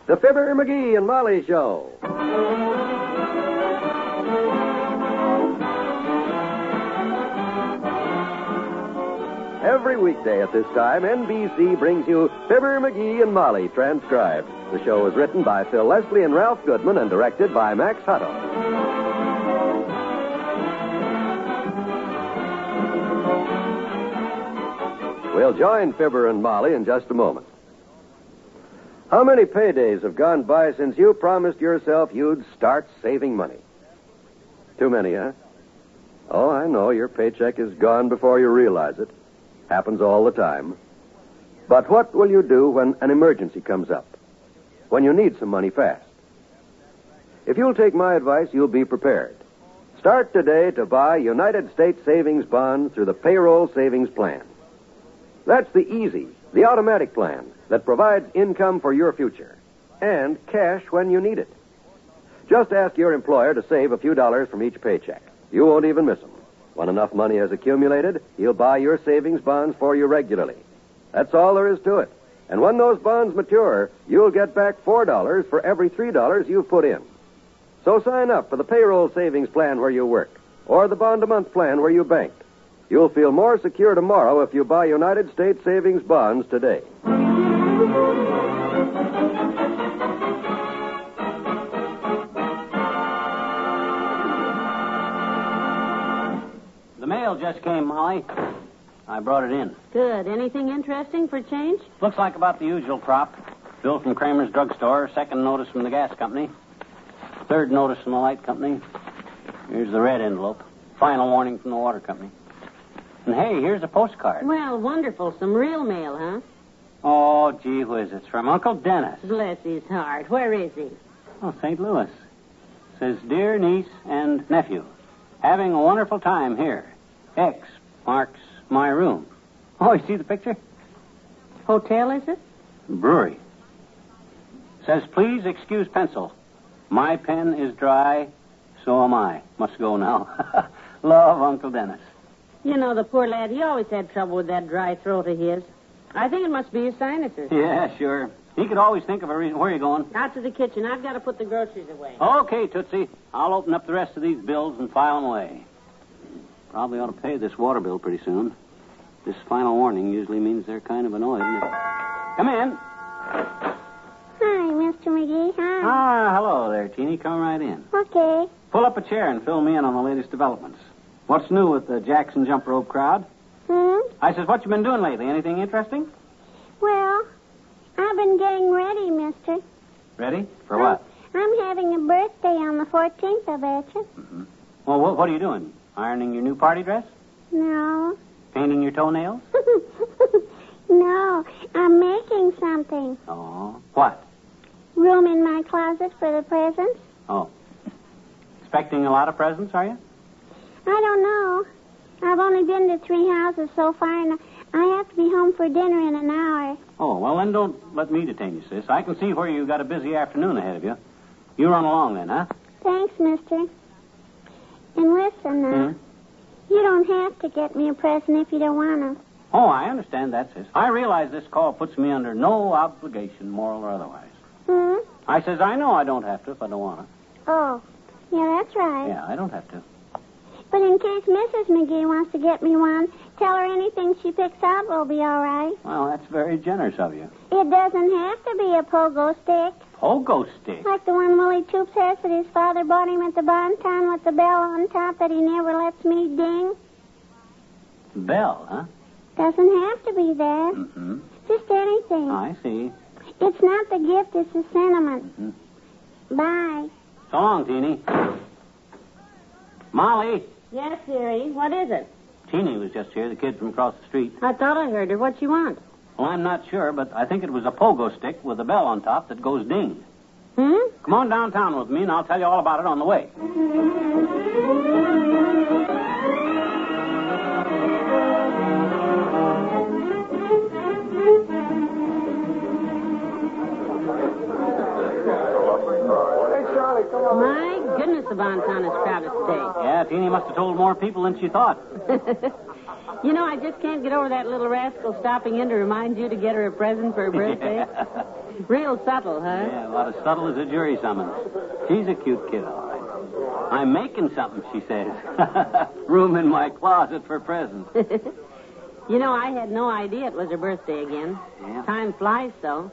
The Fibber McGee and Molly Show. Every weekday at this time, NBC brings you Fibber McGee and Molly transcribed. The show is written by Phil Leslie and Ralph Goodman and directed by Max Hutto. We'll join Fibber and Molly in just a moment. How many paydays have gone by since you promised yourself you'd start saving money? Too many, huh? Oh, I know. Your paycheck is gone before you realize it. Happens all the time. But what will you do when an emergency comes up? When you need some money fast? If you'll take my advice, you'll be prepared. Start today to buy United States savings bonds through the payroll savings plan. That's the easy, the automatic plan that provides income for your future and cash when you need it. Just ask your employer to save a few dollars from each paycheck. You won't even miss them. When enough money has accumulated, he'll buy your savings bonds for you regularly. That's all there is to it. And when those bonds mature, you'll get back $4 for every $3 you've put in. So sign up for the payroll savings plan where you work, or the bond-a-month plan where you bank. You'll feel more secure tomorrow if you buy United States savings bonds today. The mail just came, Molly. I brought it in. Good. Anything interesting for change? Looks like about the usual crop. Bill from Kramer's drugstore, second notice from the gas company, third notice from the light company. Here's the red envelope. Final warning from the water company. And hey, here's a postcard. Well, wonderful. Some real mail, huh? Oh, gee whiz, it's from Uncle Dennis. Bless his heart. Where is he? Oh, St. Louis. Says, dear niece and nephew, having a wonderful time here. X marks my room. Oh, you see the picture? Hotel, is it? Brewery. Says, please excuse pencil. My pen is dry, so am I. Must go now. Love, Uncle Dennis. You know, the poor lad, he always had trouble with that dry throat of his. I think it must be his sinuses. Yeah, sure. He could always think of a reason. Where are you going? Out to the kitchen. I've got to put the groceries away. Okay, Tootsie. I'll open up the rest of these bills and file them away. Probably ought to pay this water bill pretty soon. This final warning usually means they're kind of annoyed. Come in. Hi, Mr. McGee. Hi. Ah, hello there, Teenie. Come right in. Okay. Pull up a chair and fill me in on the latest developments. What's new with the Jackson jump rope crowd? I says, what you been doing lately? Anything interesting? Well, I've been getting ready, mister. Ready? For what? I'm having a birthday on the 14th, I bet you. Mm-hmm. Well, what are you doing? Ironing your new party dress? No. Painting your toenails? No, I'm making something. Oh. What? Room in my closet for the presents. Oh. Expecting a lot of presents, are you? I don't know. I've only been to 3 houses so far, and I have to be home for dinner in an hour. Oh, well, then don't let me detain you, sis. I can see where you got a busy afternoon ahead of you. You run along then, huh? Thanks, mister. And listen now. You don't have to get me a present if you don't want to. Oh, I understand that, sis. I realize this call puts me under no obligation, moral or otherwise. I says, I know I don't have to if I don't want to. Oh, yeah, that's right. Yeah, I don't have to. But in case Mrs. McGee wants to get me one, tell her anything she picks out will be all right. Well, that's very generous of you. It doesn't have to be a pogo stick. Pogo stick? Like the one Willie Toops has that his father bought him at the BonTon with the bell on top that he never lets me ding. Bell, huh? Doesn't have to be that. Mm-hmm. Just anything. I see. It's not the gift, it's the sentiment. Mm-hmm. Bye. So long, Teenie. Molly. Yes, dearie. What is it? Teenie was just here, the kid from across the street. I thought I heard her. What you want? Well, I'm not sure, but I think it was a pogo stick with a bell on top that goes ding. Come on downtown with me, and I'll tell you all about it on the way. My goodness, the BonTon is crowded today. Yeah, Teenie must have told more people than she thought. You know, I just can't get over that little rascal stopping in to remind you to get her a present for her birthday. Real subtle, huh? Yeah, about as subtle as a jury summons. She's a cute kid, all right. I'm making something, she says. Room in my closet for presents. You know, I had no idea it was her birthday again. Yeah. Time flies, so.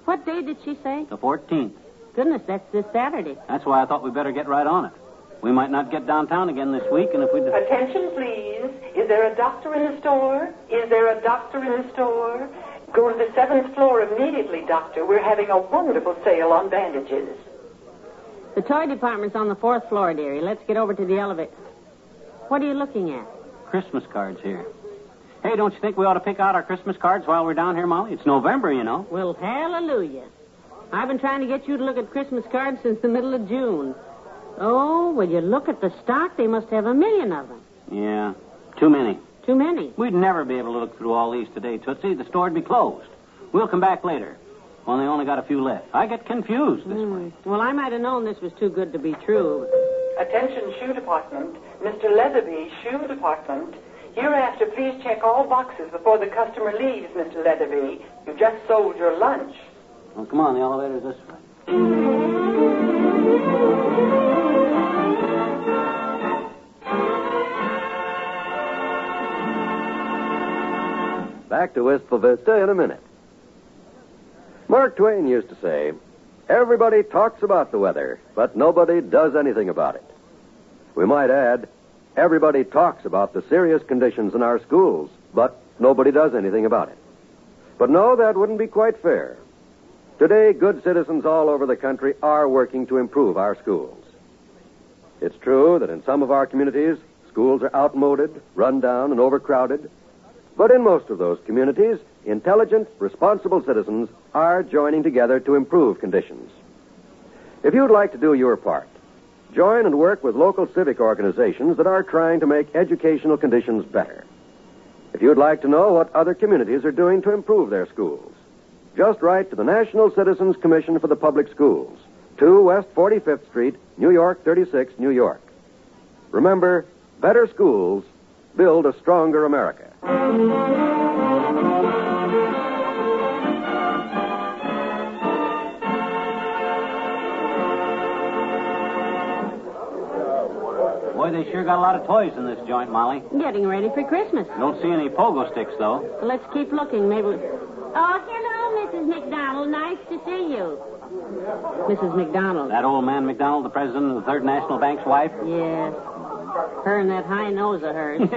What day did she say? The 14th. Goodness, that's this Saturday. That's why I thought we better get right on it. We might not get downtown again this week, and if we... Attention, please. Is there a doctor in the store? Is there a doctor in the store? Go to the 7th floor immediately, doctor. We're having a wonderful sale on bandages. The toy department's on the 4th floor, dearie. Let's get over to the elevator. What are you looking at? Christmas cards here. Hey, don't you think we ought to pick out our Christmas cards while we're down here, Molly? It's November, you know. Well, hallelujah. I've been trying to get you to look at Christmas cards since the middle of June. Oh, will you look at the stock? They must have 1 million of them. Yeah, too many. Too many. We'd never be able to look through all these today, Tootsie. The store'd be closed. We'll come back later. When they only got a few left. I get confused this way. Well, I might have known this was too good to be true. Attention, shoe department. Mr. Leatherby, shoe department. Hereafter, please check all boxes before the customer leaves, Mr. Leatherby. You just sold your lunch. Well, come on, the elevator's this way. Back to Wistful Vista in a minute. Mark Twain used to say, everybody talks about the weather, but nobody does anything about it. We might add, everybody talks about the serious conditions in our schools, but nobody does anything about it. But no, that wouldn't be quite fair. Today, good citizens all over the country are working to improve our schools. It's true that in some of our communities, schools are outmoded, run down, and overcrowded. But in most of those communities, intelligent, responsible citizens are joining together to improve conditions. If you'd like to do your part, join and work with local civic organizations that are trying to make educational conditions better. If you'd like to know what other communities are doing to improve their schools, just write to the National Citizens Commission for the Public Schools, 2 West 45th Street, New York 36, New York. Remember, better schools build a stronger America. Boy, they sure got a lot of toys in this joint, Molly. Getting ready for Christmas. Don't see any pogo sticks, though. Well, let's keep looking. Maybe... Oh, hello, Mrs. McDonald. Nice to see you. Mrs. McDonald. That old man McDonald, the president of the Third National Bank's wife? Yes. Her and that high nose of hers. Look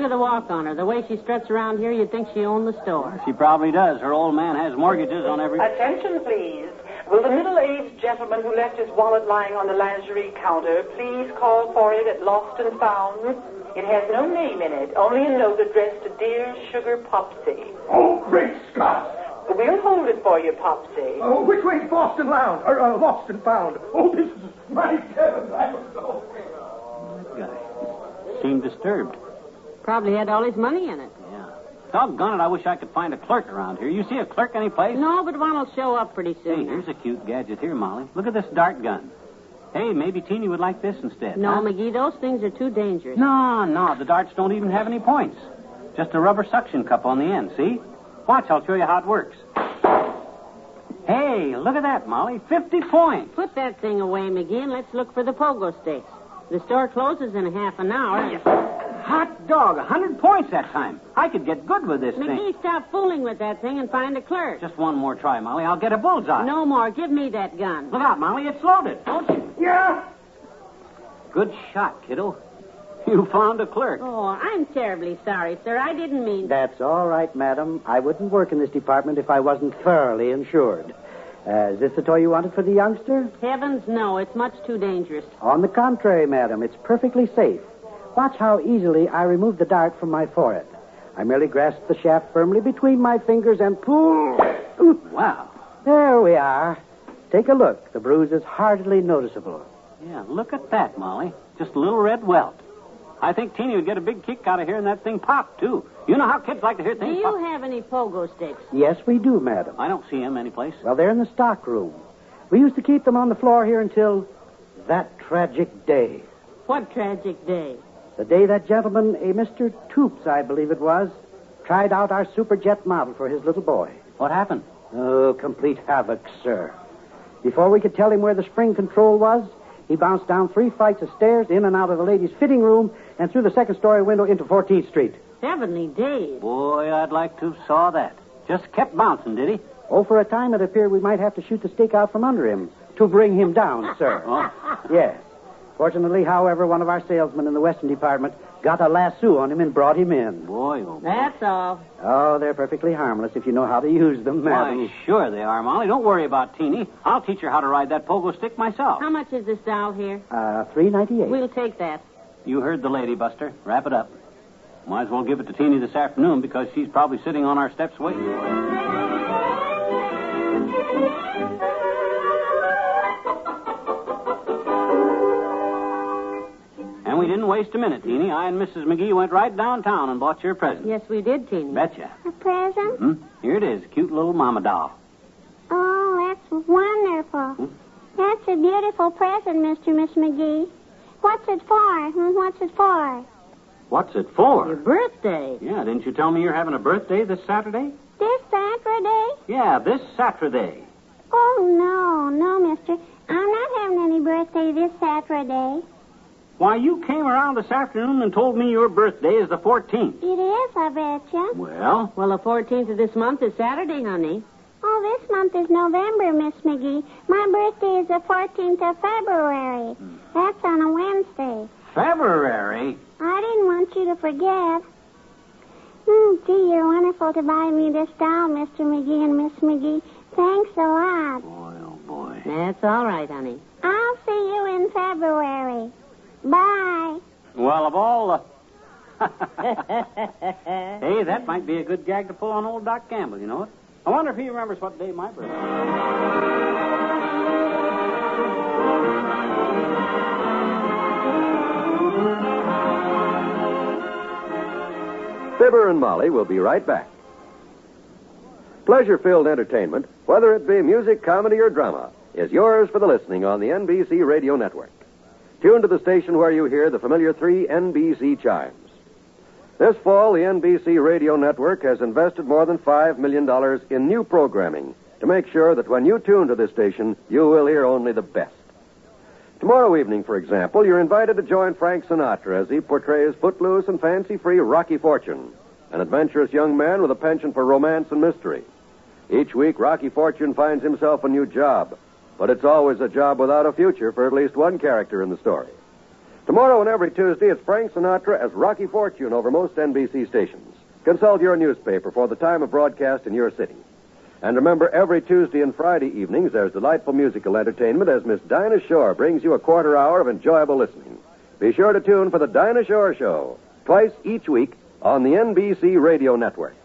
at the walk on her. The way she struts around here, you'd think she owned the store. She probably does. Her old man has mortgages on every... Attention, please. Will the middle-aged gentleman who left his wallet lying on the lingerie counter please call for it at Lost and Found? It has no name in it, only a note addressed to Dear Sugar Popsy. Oh, great Scott! We'll hold it for you, Popsy. Oh, which way's Boston Lounge? Lost and Found? Oh, this is my heavens, I don't know. That guy seemed disturbed. Probably had all his money in it. Yeah. Doggone it, I wish I could find a clerk around here. You see a clerk anyplace? No, but one will show up pretty soon. Hey, here's a cute gadget here, Molly. Look at this dart gun. Hey, maybe Teenie would like this instead. No, huh? McGee, those things are too dangerous. No, the darts don't even have any points. Just a rubber suction cup on the end, see? Watch, I'll show you how it works. Hey, look at that, Molly. 50 points. Put that thing away, McGee, and let's look for the pogo sticks. The store closes in a half an hour. Hot dog, 100 points that time. I could get good with this thing. McGee, stop fooling with that thing and find a clerk. Just one more try, Molly. I'll get a bullseye. No more. Give me that gun. Look out, Molly. It's loaded. Don't you? Yeah? Good shot, kiddo. You found a clerk. Oh, I'm terribly sorry, sir. I didn't mean... That's all right, madam. I wouldn't work in this department if I wasn't thoroughly insured. Is this the toy you wanted for the youngster? Heavens, no. It's much too dangerous. On the contrary, madam, it's perfectly safe. Watch how easily I remove the dart from my forehead. I merely grasp the shaft firmly between my fingers and pull. Ooh. Wow. There we are. Take a look. The bruise is hardly noticeable. Yeah, look at that, Molly. Just a little red welt. I think Teenie would get a big kick out of hearing that thing pop, too. You know how kids like to hear Do things you pop. have any pogo sticks? Yes, we do, madam. I don't see him anyplace. Well, they're in the stock room. We used to keep them on the floor here until that tragic day. What tragic day? The day that gentleman, a Mr. Toops, I believe it was, tried out our superjet model for his little boy. What happened? Oh, complete havoc, sir. Before we could tell him where the spring control was, he bounced down 3 flights of stairs, in and out of the ladies' fitting room, and through the second-story window into 14th Street. Heavenly days. Boy, I'd like to have saw that. Just kept bouncing, did he? Oh, for a time it appeared we might have to shoot the stick out from under him to bring him down, sir. Oh. Yes. Fortunately, however, one of our salesmen in the Western Department got a lasso on him and brought him in. Boy, oh, boy. That's all. Oh, they're perfectly harmless if you know how to use them, madam. Why, sure they are, Molly. Don't worry about Teenie. I'll teach her how to ride that pogo stick myself. How much is this doll here? $3.98. We'll take that. You heard the lady, Buster. Wrap it up. Might as well give it to Teenie this afternoon because she's probably sitting on our steps waiting for it. And we didn't waste a minute, Teenie. I and Mrs. McGee went right downtown and bought your present. Yes, we did, Teenie. Betcha. A present? Hmm? Here it is, cute little mama doll. Oh, that's wonderful. That's a beautiful present, Mr. Miss McGee. What's it for? What's it for? What's it for? Your birthday. Yeah, didn't you tell me you're having a birthday this Saturday? This Saturday? Yeah, this Saturday. Oh, no, mister. I'm not having any birthday this Saturday. Why, you came around this afternoon and told me your birthday is the 14th. It is, I betcha. Well, Well, the 14th of this month is Saturday, honey. Oh, this month is November, Miss McGee. My birthday is the 14th of February. That's on a Wednesday. February? I didn't want you to forget. Gee, you're wonderful to buy me this doll, Mr. McGee and Miss McGee. Thanks a lot. Boy, oh, boy. That's all right, honey. I'll see you in February. Bye. Well, of all the... Hey, that might be a good gag to pull on old Doc Campbell, you know it? I wonder if he remembers what day my birthday is. Fibber and Molly will be right back. Pleasure-filled entertainment, whether it be music, comedy, or drama, is yours for the listening on the NBC Radio Network. Tune to the station where you hear the familiar 3 NBC chimes. This fall, the NBC Radio Network has invested more than $5 million in new programming to make sure that when you tune to this station, you will hear only the best. Tomorrow evening, for example, you're invited to join Frank Sinatra as he portrays footloose and fancy-free Rocky Fortune, an adventurous young man with a penchant for romance and mystery. Each week, Rocky Fortune finds himself a new job, but it's always a job without a future for at least one character in the story. Tomorrow and every Tuesday, it's Frank Sinatra as Rocky Fortune over most NBC stations. Consult your newspaper for the time of broadcast in your city. And remember, every Tuesday and Friday evenings, there's delightful musical entertainment as Miss Dinah Shore brings you a quarter hour of enjoyable listening. Be sure to tune for the Dinah Shore Show, twice each week on the NBC Radio Network.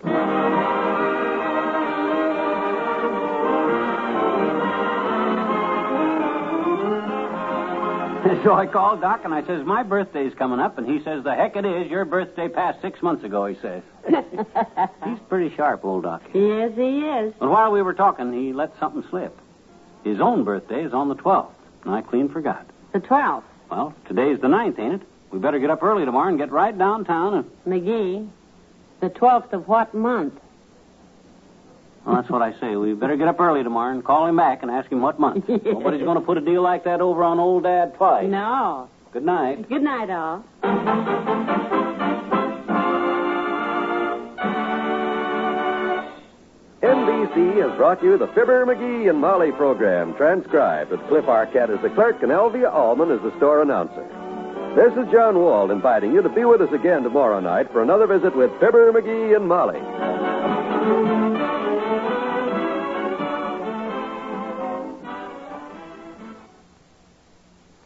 So I called Doc and I says, my birthday's coming up, and he says, the heck it is. Your birthday passed 6 months ago, he says. He's pretty sharp, old Doc. Yes, he is. But while we were talking, he let something slip. His own birthday is on the 12th, and I clean forgot. The 12th. Well, today's the 9th, ain't it? We better get up early tomorrow and get right downtown and... McGee, the 12th of what month? Well, that's what I say. We better get up early tomorrow and call him back and ask him what month. Nobody's going to put a deal like that over on old Dad twice. No. Good night. Good night, all. NBC has brought you the Fibber McGee and Molly program, transcribed with Cliff Arquette as the clerk and Elvia Allman as the store announcer. This is John Wald inviting you to be with us again tomorrow night for another visit with Fibber McGee and Molly.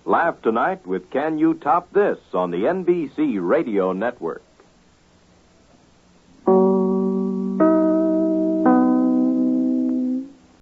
Laugh tonight with Can You Top This on the NBC Radio Network.